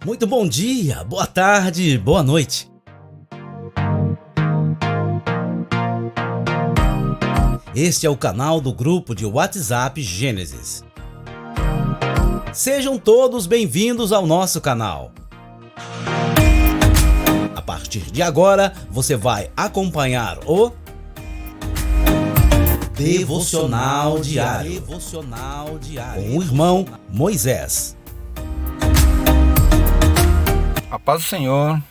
Muito bom dia, boa tarde, boa noite. Este é o canal do grupo de WhatsApp Gênesis. Sejam todos bem-vindos ao nosso canal. A partir de agora, você vai acompanhar o Devocional Diário com o irmão Moisés. A paz do Senhor.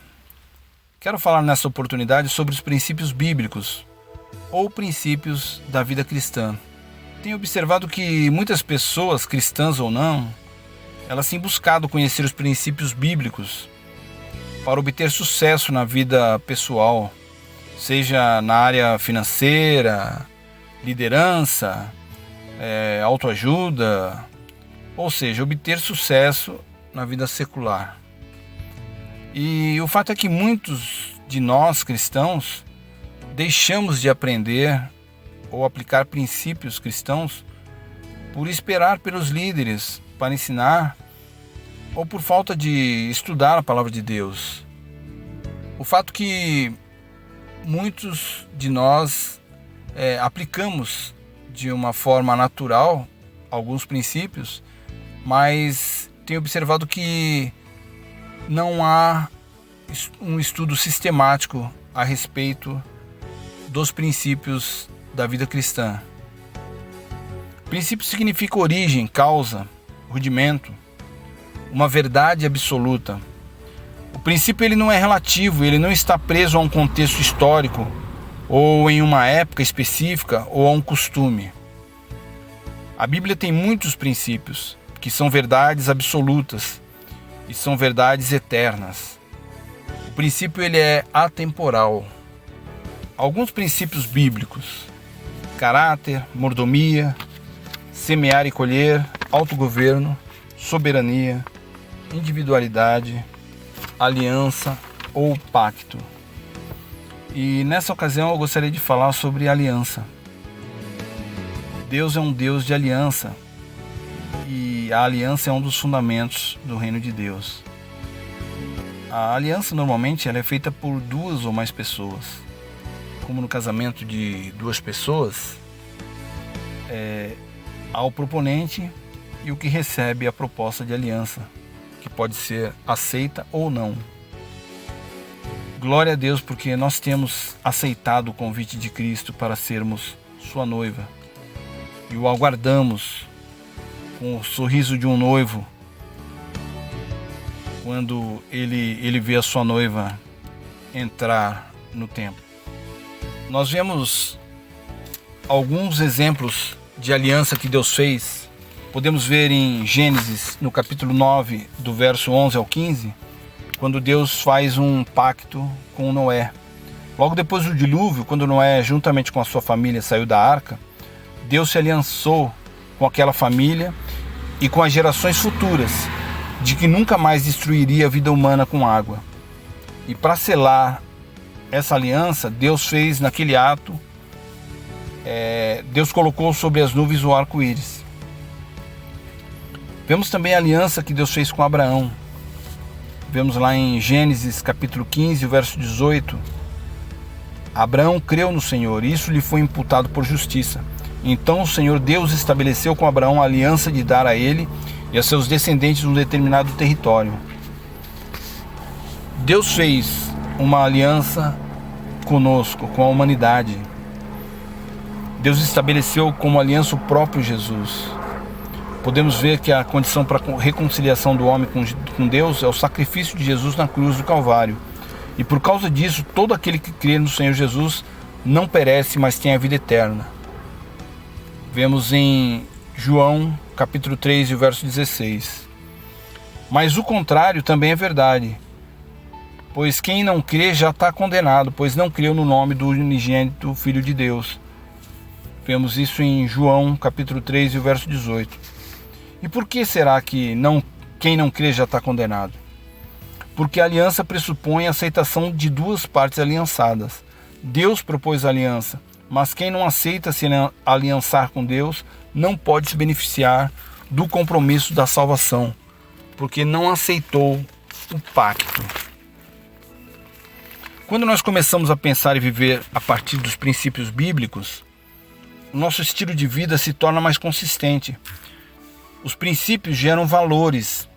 Quero falar nessa oportunidade sobre os princípios bíblicos ou princípios da vida cristã. Tenho observado que muitas pessoas, cristãs ou não, elas têm buscado conhecer os princípios bíblicos para obter sucesso na vida pessoal, seja na área financeira, liderança, autoajuda, ou seja, obter sucesso na vida secular. E o fato é que muitos de nós cristãos deixamos de aprender ou aplicar princípios cristãos por esperar pelos líderes para ensinar ou por falta de estudar a palavra de Deus. O fato que muitos de nós aplicamos de uma forma natural alguns princípios, mas tenho observado que não há um estudo sistemático a respeito dos princípios da vida cristã. Princípio significa origem, causa, rudimento, uma verdade absoluta. O princípio ele não é relativo, ele não está preso a um contexto histórico ou em uma época específica ou a um costume. A Bíblia tem muitos princípios que são verdades absolutas e são verdades eternas. O princípio ele é atemporal. Alguns princípios bíblicos: caráter, mordomia, semear e colher, autogoverno, soberania, individualidade, aliança ou pacto. E nessa ocasião eu gostaria de falar sobre aliança. Deus é um Deus de aliança e a aliança é um dos fundamentos do reino de Deus. A aliança normalmente ela é feita por duas ou mais pessoas. Como no casamento de duas pessoas, há o proponente e o que recebe a proposta de aliança, que pode ser aceita ou não. Glória a Deus porque nós temos aceitado o convite de Cristo para sermos sua noiva e o aguardamos com o sorriso de um noivo quando ele vê a sua noiva entrar no templo. Nós vemos alguns exemplos de aliança que Deus fez. Podemos ver em Gênesis, no capítulo 9, do verso 11 ao 15, quando Deus faz um pacto com Noé. Logo depois do dilúvio, quando Noé, juntamente com a sua família, saiu da arca, Deus se aliançou com aquela família e com as gerações futuras, de que nunca mais destruiria a vida humana com água. E para selar essa aliança, Deus fez naquele ato, Deus colocou sobre as nuvens o arco-íris. Vemos também a aliança que Deus fez com Abraão. Vemos lá em Gênesis capítulo 15, o verso 18. Abraão creu no Senhor, e isso lhe foi imputado por justiça. Então o Senhor Deus estabeleceu com Abraão a aliança de dar a ele e a seus descendentes um determinado território. Deus fez uma aliança conosco, com a humanidade. Deus estabeleceu como aliança o próprio Jesus. Podemos ver que a condição para a reconciliação do homem com Deus é o sacrifício de Jesus na cruz do Calvário. E por causa disso, todo aquele que crê no Senhor Jesus não perece, mas tem a vida eterna. Vemos em João capítulo 3 e o verso 16. Mas o contrário também é verdade. Pois quem não crê já está condenado, pois não creu no nome do unigênito Filho de Deus. Vemos isso em João capítulo 3 e o verso 18. E por que será que quem não crê já está condenado? Porque a aliança pressupõe a aceitação de duas partes aliançadas. Deus propôs a aliança, mas quem não aceita se aliançar com Deus não pode se beneficiar do compromisso da salvação, porque não aceitou o pacto. Quando nós começamos a pensar e viver a partir dos princípios bíblicos, o nosso estilo de vida se torna mais consistente. Os princípios geram valores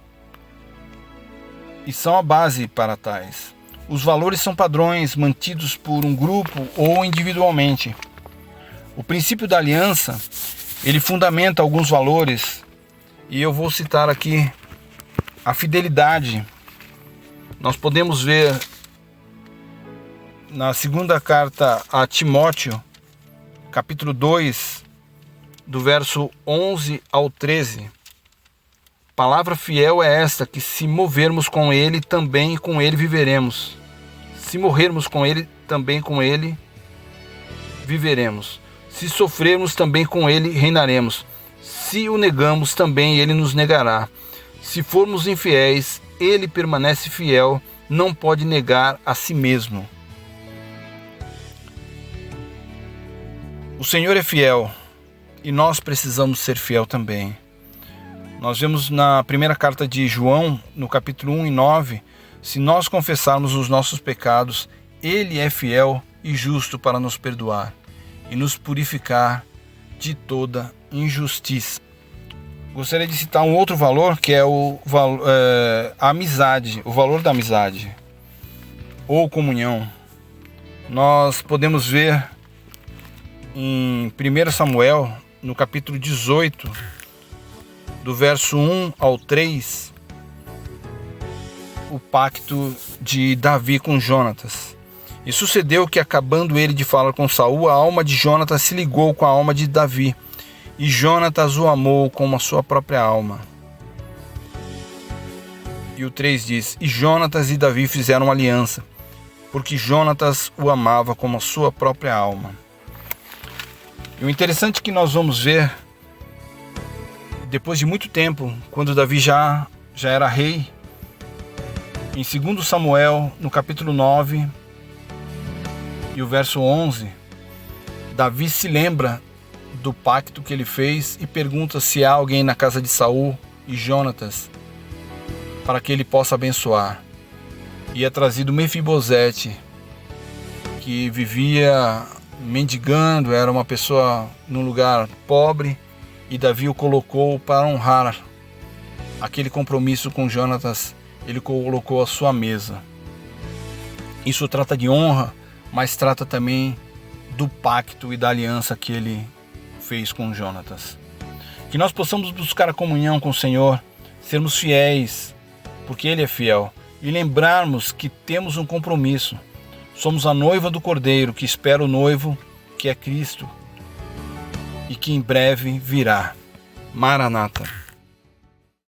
e são a base para tais. Os valores são padrões mantidos por um grupo ou individualmente. O princípio da aliança, ele fundamenta alguns valores, e eu vou citar aqui a fidelidade. Nós podemos ver na segunda carta a Timóteo, capítulo 2, do verso 11 ao 13. Palavra fiel é esta, que se movermos com ele, também com ele viveremos. Se morrermos com ele, também com ele viveremos. Se sofrermos, também com ele reinaremos. Se o negamos, também ele nos negará. Se formos infiéis, ele permanece fiel, não pode negar a si mesmo. O Senhor é fiel e nós precisamos ser fiel também. Nós vemos na primeira carta de João, no capítulo 1 e 9, se nós confessarmos os nossos pecados, Ele é fiel e justo para nos perdoar e nos purificar de toda injustiça. Gostaria de citar um outro valor, que é a amizade, o valor da amizade ou comunhão. Nós podemos ver em 1 Samuel, no capítulo 18, do verso 1 ao 3, o pacto de Davi com Jonatas. E sucedeu que, acabando ele de falar com Saul, a alma de Jonatas se ligou com a alma de Davi, e Jonatas o amou como a sua própria alma. E o 3 diz: e Jonatas e Davi fizeram aliança, porque Jonatas o amava como a sua própria alma. E o interessante é que nós vamos ver, depois de muito tempo, quando Davi já era rei, em 2 Samuel, no capítulo 9, e o verso 11, Davi se lembra do pacto que ele fez e pergunta se há alguém na casa de Saul e Jonatas para que ele possa abençoar. E é trazido Mefibosete, que vivia mendigando, era uma pessoa num lugar pobre, e Davi o colocou para honrar aquele compromisso com Jonatas. Ele colocou à sua mesa. Isso trata de honra, mas trata também do pacto e da aliança que ele fez com Jonatas. Que nós possamos buscar a comunhão com o Senhor, sermos fiéis, porque Ele é fiel, e lembrarmos que temos um compromisso. Somos a noiva do Cordeiro, que espera o noivo, que é Cristo, e que em breve virá. Maranata.